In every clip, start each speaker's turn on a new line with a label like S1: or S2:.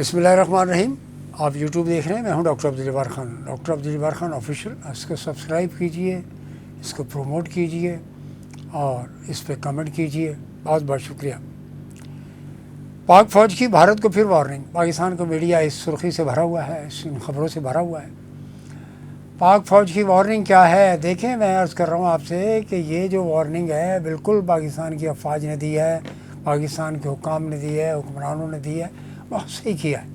S1: بسم اللہ الرحمن الرحیم. آپ یوٹیوب دیکھ رہے ہیں. میں ہوں doctor Abdul Jabbar Khan. Doctor Abdul Jabbar Khan official. اس کو سبسکرائب کیجئے, اس کو پروموٹ کیجئے اور اس پہ کمنٹ کیجئے. بہت بہت شکریہ. پاک فوج کی بھارت کو پھر وارننگ. پاکستان کا میڈیا اس سرخی سے بھرا ہوا ہے, ان خبروں سے بھرا ہوا ہے. پاک فوج کی وارننگ کیا ہے دیکھیں. میں عرض کر رہا ہوں آپ سے کہ یہ جو وارننگ ہے بالکل پاکستان کی افواج نے دی ہے, پاکستان کے حکام نے دی ہے, حکمرانوں نے دی ہے. بہت صحیح کیا ہے,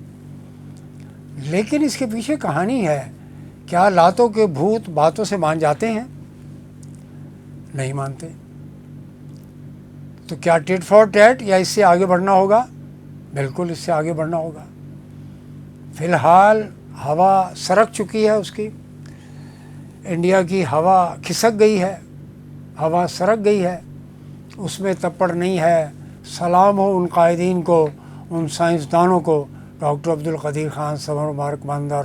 S1: لیکن اس کے پیچھے کہانی ہے. کیا لاتوں کے بھوت باتوں سے مان جاتے ہیں؟ نہیں مانتے. تو کیا ٹیٹ فار ٹیٹ یا اس سے آگے بڑھنا ہوگا؟ بالکل اس سے آگے بڑھنا ہوگا. فی الحال ہوا سرک چکی ہے اس کی. انڈیا کی ہوا کھسک گئی ہے, ہوا سرک گئی ہے, اس میں تپڑ نہیں ہے. سلام ہو ان قائدین کو, ان سائنسدانوں کو, ڈاکٹر عبدالقدیر خان, سمر مبارک مند اور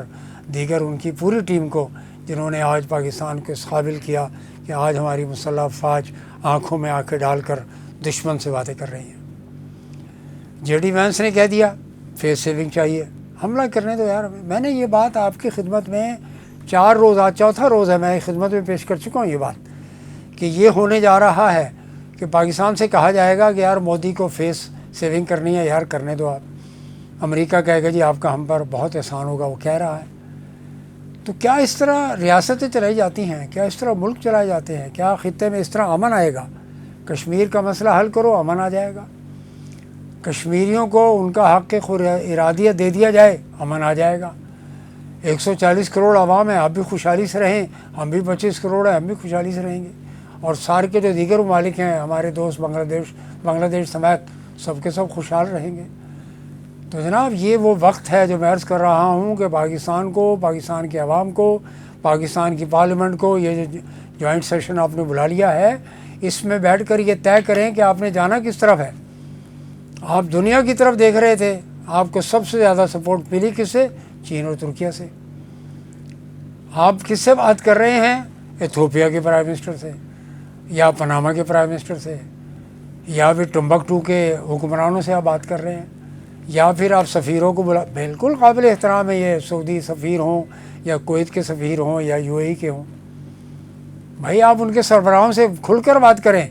S1: دیگر ان کی پوری ٹیم کو, جنہوں نے آج پاکستان کو اس قابل کیا کہ آج ہماری مسلح افواج آنکھوں میں آنکھیں ڈال کر دشمن سے باتیں کر رہی ہیں. جے ڈی وینس نے کہہ دیا فیس سیونگ چاہیے. حملہ کرنے دو یار. میں نے یہ بات آپ کی خدمت میں 4 روز, آج چوتھا روز ہے, میں خدمت میں پیش کر چکا ہوں یہ بات کہ یہ ہونے جا رہا ہے کہ پاکستان سے کہا جائے گا کہ یار مودی کو فیس سیونگ کرنی ہے, یار کرنے دو آپ. امریکہ کہے گا جی آپ کا ہم پر بہت احسان ہوگا, وہ کہہ رہا ہے. تو کیا اس طرح ریاستیں چلائی جاتی ہیں؟ کیا اس طرح ملک چلائے جاتے ہیں؟ کیا خطے میں اس طرح امن آئے گا؟ کشمیر کا مسئلہ حل کرو, امن آ جائے گا. کشمیریوں کو ان کا حق ارادیت دے دیا جائے, امن آ جائے گا. 140 کروڑ عوام ہے, آپ بھی خوشحالی سے رہیں, ہم بھی 25 کروڑ ہیں, ہم بھی خوشحالی سے رہیں گے. اور سارے کے جو دیگر ممالک ہیں ہمارے دوست بنگلہ دیش سمیت, سب کے سب خوشحال رہیں گے. تو جناب یہ وہ وقت ہے جو میں عرض کر رہا ہوں کہ پاکستان کو, پاکستان کے عوام کو, پاکستان کی پارلیمنٹ کو, یہ جو جوائنٹ سیشن آپ نے بلا لیا ہے, اس میں بیٹھ کر یہ طے کریں کہ آپ نے جانا کس طرف ہے. آپ دنیا کی طرف دیکھ رہے تھے, آپ کو سب سے زیادہ سپورٹ ملی کس سے؟ چین اور ترکیہ سے. آپ کس سے بات کر رہے ہیں؟ ایتھوپیا کے پرائم منسٹر سے, یا پناما کے پرائم منسٹر سے, یا پھر ٹمبکٹو کے حکمرانوں سے آپ بات کر رہے ہیں, یا پھر آپ سفیروں کو بلا. بالکل قابل احترام ہے یہ, سعودی سفیر ہوں یا کویت کے سفیر ہوں یا یو اے ای کے ہوں. بھائی آپ ان کے سربراہوں سے کھل کر بات کریں.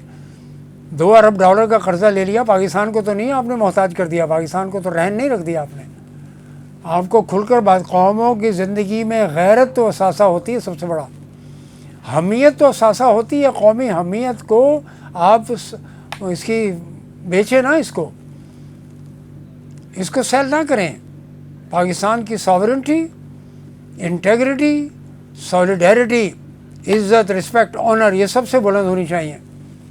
S1: $2 ارب کا قرضہ لے لیا, پاکستان کو تو نہیں آپ نے محتاج کر دیا, پاکستان کو تو رہن نہیں رکھ دیا آپ نے. آپ کو کھل کر بات. قوموں کی زندگی میں غیرت تو اثاثہ ہوتی ہے, سب سے بڑا حمیت تو اثاثہ ہوتی ہے. قومی حمیت کو آپ اس کی بیچے نا, اس کو سیل نہ کریں. پاکستان کی ساورنٹی, انٹیگریٹی, سولیڈیرٹی, عزت, رسپیکٹ, آنر, یہ سب سے بلند ہونی چاہیے.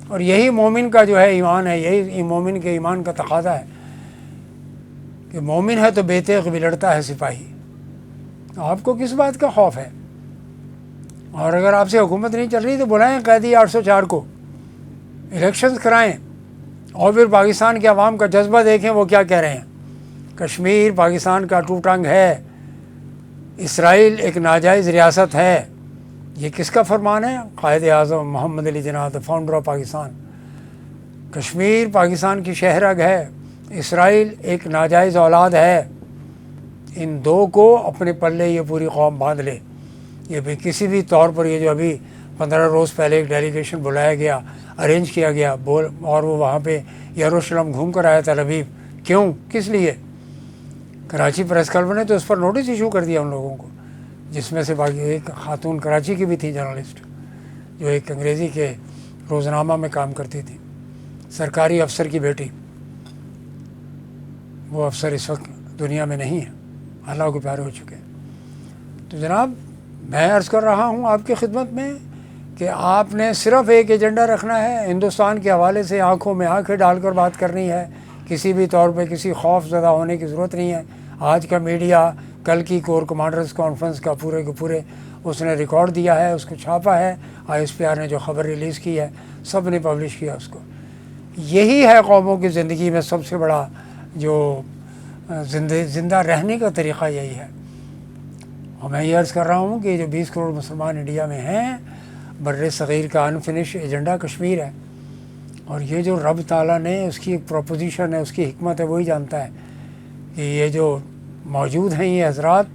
S1: اور یہی مومن کا جو ہے ایمان ہے, یہی مومن کے ایمان کا تقاضا ہے کہ مومن ہے تو بے تیغ بھی لڑتا ہے سپاہی. آپ کو کس بات کا خوف ہے؟ اور اگر آپ سے حکومت نہیں چل رہی تو بلائیں قیدی 804 کو, الیکشنز کرائیں, اور پھر پاکستان کے عوام کا جذبہ دیکھیں وہ کیا کہہ رہے ہیں. کشمیر پاکستان کا ٹوٹ ٹانگ ہے, اسرائیل ایک ناجائز ریاست ہے. یہ کس کا فرمان ہے؟ قائد اعظم محمد علی جناح, فاؤنڈر آف پاکستان. کشمیر پاکستان کی شہرگ ہے, اسرائیل ایک ناجائز اولاد ہے. ان دو کو اپنے پلے یہ پوری قوم باندھ لے. یہ بھی کسی بھی طور پر, یہ جو ابھی 15 روز پہلے ایک ڈیلیگیشن بلایا گیا, ارینج کیا گیا, اور وہ وہاں پہ یروشلم گھوم کر آیا, تل ابیب, کیوں, کس لیے؟ کراچی پریس کلب نے تو اس پر نوٹس ایشو کر دیا ان لوگوں کو, جس میں سے باقی ایک خاتون کراچی کی بھی تھی, جرنلسٹ, جو ایک انگریزی کے روزنامہ میں کام کرتی تھی, سرکاری افسر کی بیٹی. وہ افسر اس وقت دنیا میں نہیں ہے, اللہ کو پیارے ہو چکے. تو جناب میں عرض کر رہا ہوں آپ کی خدمت میں کہ آپ نے صرف ایک ایجنڈا رکھنا ہے, ہندوستان کے حوالے سے آنکھوں میں آنکھیں ڈال کر بات کرنی ہے. کسی بھی طور پہ کسی خوف زدہ ہونے کی ضرورت نہیں ہے. آج کا میڈیا, کل کی کور کمانڈرز کانفرنس کا پورے کے پورے اس نے ریکارڈ دیا ہے, اس کو چھاپا ہے. ISPR نے جو خبر ریلیز کی ہے سب نے پبلش کیا اس کو. یہی ہے قوموں کی زندگی میں سب سے بڑا جو زندہ رہنے کا طریقہ, یہی ہے. اور میں یہ عرض کر رہا ہوں کہ جو 20 کروڑ مسلمان انڈیا میں ہیں, بر صغیر کا انفنش ایجنڈا کشمیر ہے. اور یہ جو رب تعالیٰ نے اس کی ایک پروپوزیشن ہے, اس کی حکمت ہے, وہی جانتا ہے کہ یہ جو موجود ہیں یہ حضرات،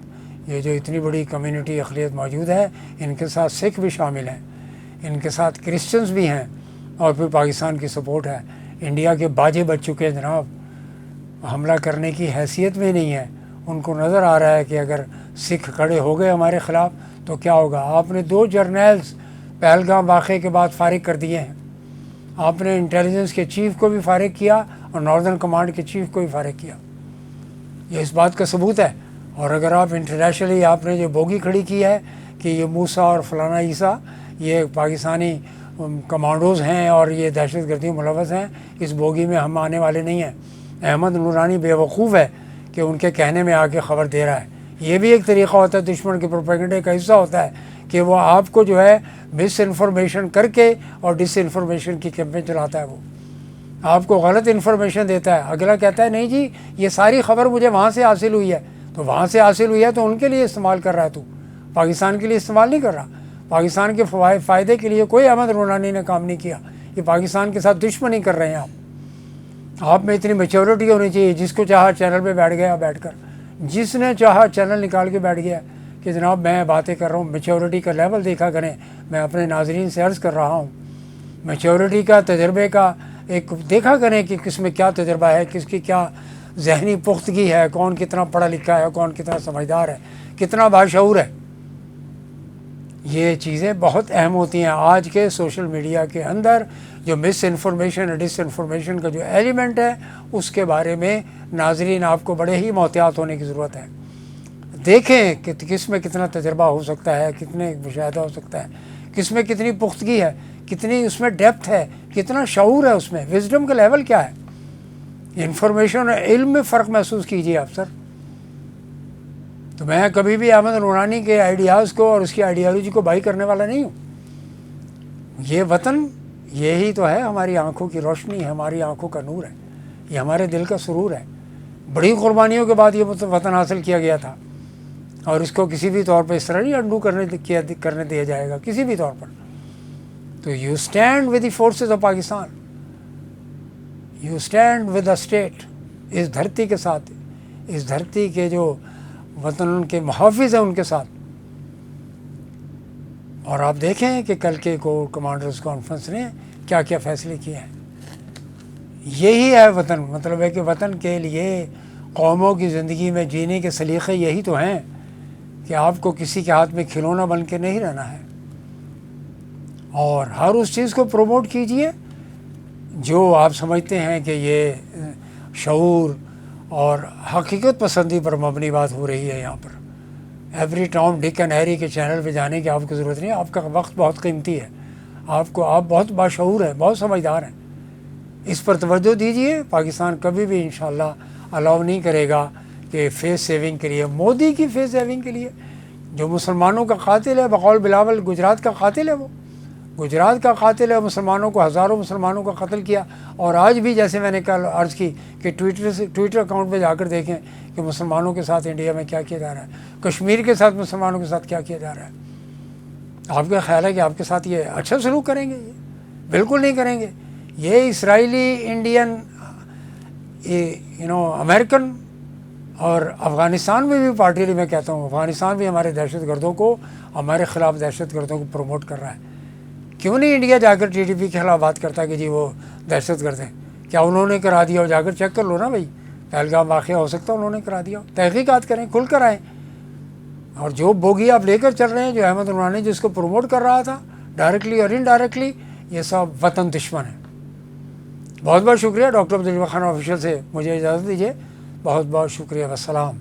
S1: یہ جو اتنی بڑی کمیونٹی اقلیت موجود ہے، ان کے ساتھ سکھ بھی شامل ہیں، ان کے ساتھ کرسچنز بھی ہیں، اور پھر پاکستان کی سپورٹ ہے۔ انڈیا کے باجے بچ چکے ہیں جناب، حملہ کرنے کی حیثیت میں نہیں ہے۔ ان کو نظر آ رہا ہے کہ اگر سکھ کھڑے ہو گئے ہمارے خلاف تو کیا ہوگا۔ آپ نے 2 جرنیلز پہلگام واقعے کے بعد فارغ کر دیے ہیں، آپ نے انٹیلیجنس کے چیف کو بھی فارغ کیا اور ناردرن کمانڈ کے چیف کو بھی فارغ کیا، یہ اس بات کا ثبوت ہے۔ اور اگر آپ انٹرنیشنلی آپ نے جو بوگی کھڑی کی ہے کہ یہ موسیٰ اور فلانا عیسیٰ یہ پاکستانی کمانڈوز ہیں اور یہ دہشت گردی ملوث ہیں، اس بوگی میں ہم آنے والے نہیں ہیں۔ احمد نورانی بے وقوف ہے کہ ان کے کہنے میں آ کے خبر دے رہا ہے۔ یہ بھی ایک طریقہ ہوتا ہے، دشمن کے پروپیگنڈے کا حصہ ہوتا ہے کہ وہ آپ کو جو ہے مس انفارمیشن کر کے اور ڈس انفارمیشن کی کیمپین چلاتا ہے، وہ آپ کو غلط انفارمیشن دیتا ہے، اگلا کہتا ہے نہیں جی یہ ساری خبر مجھے وہاں سے حاصل ہوئی ہے، تو وہاں سے حاصل ہوئی ہے تو ان کے لیے استعمال کر رہا ہے، تو پاکستان کے لیے استعمال نہیں کر رہا۔ پاکستان کے فائدے کے لیے کوئی احمد نورانی نے کام نہیں کیا، یہ پاکستان کے ساتھ دشمنی کر رہے ہیں۔ آپ میں اتنی میچورٹی ہونی چاہیے، جس کو چاہا چینل پہ بیٹھ گیا بیٹھ کر، جس نے چاہا چینل نکال کے بیٹھ گیا کہ جناب میں باتیں کر رہا ہوں۔ میچورٹی کا لیول دیکھا کریں، میں اپنے ناظرین سے عرض کر رہا ہوں، میچورٹی کا تجربے کا ایک دیکھا کریں کہ کس میں کیا تجربہ ہے، کس کی کیا ذہنی پختگی ہے، کون کتنا پڑھا لکھا ہے، کون کتنا سمجھدار ہے، کتنا باشعور ہے۔ یہ چیزیں بہت اہم ہوتی ہیں۔ آج کے سوشل میڈیا کے اندر جو مس انفارمیشن اور ڈس انفارمیشن کا جو ایلیمنٹ ہے، اس کے بارے میں ناظرین آپ کو بڑے ہی محتاط ہونے کی ضرورت ہے۔ دیکھیں کہ کس میں کتنا تجربہ ہو سکتا ہے، کتنے مشاہدہ ہو سکتا ہے، کس میں کتنی پختگی ہے، کتنی اس میں ڈیپتھ ہے، کتنا شعور ہے اس میں، وزڈم کا لیول کیا ہے۔ انفارمیشن اور علم میں فرق محسوس کیجیے آپ سر۔ تو میں کبھی بھی احمد نورانی کے آئیڈیاز کو اور اس کی آئیڈیالوجی کو بائی کرنے والا نہیں ہوں۔ یہ وطن یہی تو ہے، ہماری آنکھوں کی روشنی ہے، ہماری آنکھوں کا نور ہے، یہ ہمارے دل کا سرور ہے۔ بڑی قربانیوں کے بعد یہ وطن حاصل کیا گیا تھا، اور اس کو کسی بھی طور پر اس طرح نہیں انڈو کرنے دیا جائے گا کسی بھی طور پر۔ تو you stand with the forces of Pakistan, you stand with the state, اس دھرتی کے ساتھ، اس دھرتی کے جو وطن کے محافظ ہیں ان کے ساتھ۔ اور آپ دیکھیں کہ کل کے کور کمانڈرز کانفرنس نے کیا کیا فیصلے کیے ہیں۔ یہی ہے وطن، مطلب ہے کہ وطن کے لیے قوموں کی زندگی میں جینے کے سلیقے یہی تو ہیں کہ آپ کو کسی کے ہاتھ میں کھلونا بن کے نہیں رہنا ہے، اور ہر اس چیز کو پروموٹ کیجئے جو آپ سمجھتے ہیں کہ یہ شعور اور حقیقت پسندی پر مبنی بات ہو رہی ہے۔ یہاں پر ایوری ٹام ڈک اینڈ ہیری کے چینل پہ جانے کی آپ کو ضرورت نہیں ہے، آپ کا وقت بہت قیمتی ہے، آپ بہت باشعور ہیں، بہت سمجھدار ہیں، اس پر توجہ دیجئے۔ پاکستان کبھی بھی انشاءاللہ الاؤ نہیں کرے گا کہ فیس سیونگ کے لیے، مودی کی فیس سیونگ کے لیے، جو مسلمانوں کا قاتل ہے، بقول بلاول گجرات کا قاتل ہے، وہ گجرات کا قاتل ہے، مسلمانوں کو، ہزاروں مسلمانوں کا قتل کیا۔ اور آج بھی جیسے میں نے کل عرض کی کہ ٹویٹر اکاؤنٹ پہ جا کر دیکھیں کہ مسلمانوں کے ساتھ انڈیا میں کیا کیا جا رہا ہے، کشمیر کے ساتھ مسلمانوں کے ساتھ کیا کیا جا رہا ہے۔ آپ کا خیال ہے کہ آپ کے ساتھ یہ اچھا سلوک کریں گے؟ یہ بالکل نہیں کریں گے۔ یہ اسرائیلی، انڈین، امریکن اور افغانستان میں بھی پارٹی، میں کہتا ہوں افغانستان بھی ہمارے دہشت گردوں کو، ہمارے خلاف دہشت گردوں کو پروموٹ کر رہا ہے۔ کیوں نہیں انڈیا جا کر ٹی ٹی پی کے خلاف بات کرتا کہ جی وہ دہشت گرد ہیں؟ کیا انہوں نے کرا دیا؟ اور جا کر چیک کر لو نا بھائی، پہلگام واقعہ ہو سکتا ہے انہوں نے کرا دیا ہو۔ تحقیقات کریں، کھل کر آئیں۔ اور جو بوگی آپ لے کر چل رہے ہیں، جو احمد نورانی جس کو پروموٹ کر رہا تھا ڈائریکٹلی اور انڈائریکٹلی، یہ سب وطن دشمن ہیں۔ بہت بہت شکریہ۔ ڈاکٹر عبدالجبار خان آفیشیل سے مجھے اجازت دیجیے، بہت بہت شکریہ، والسلام۔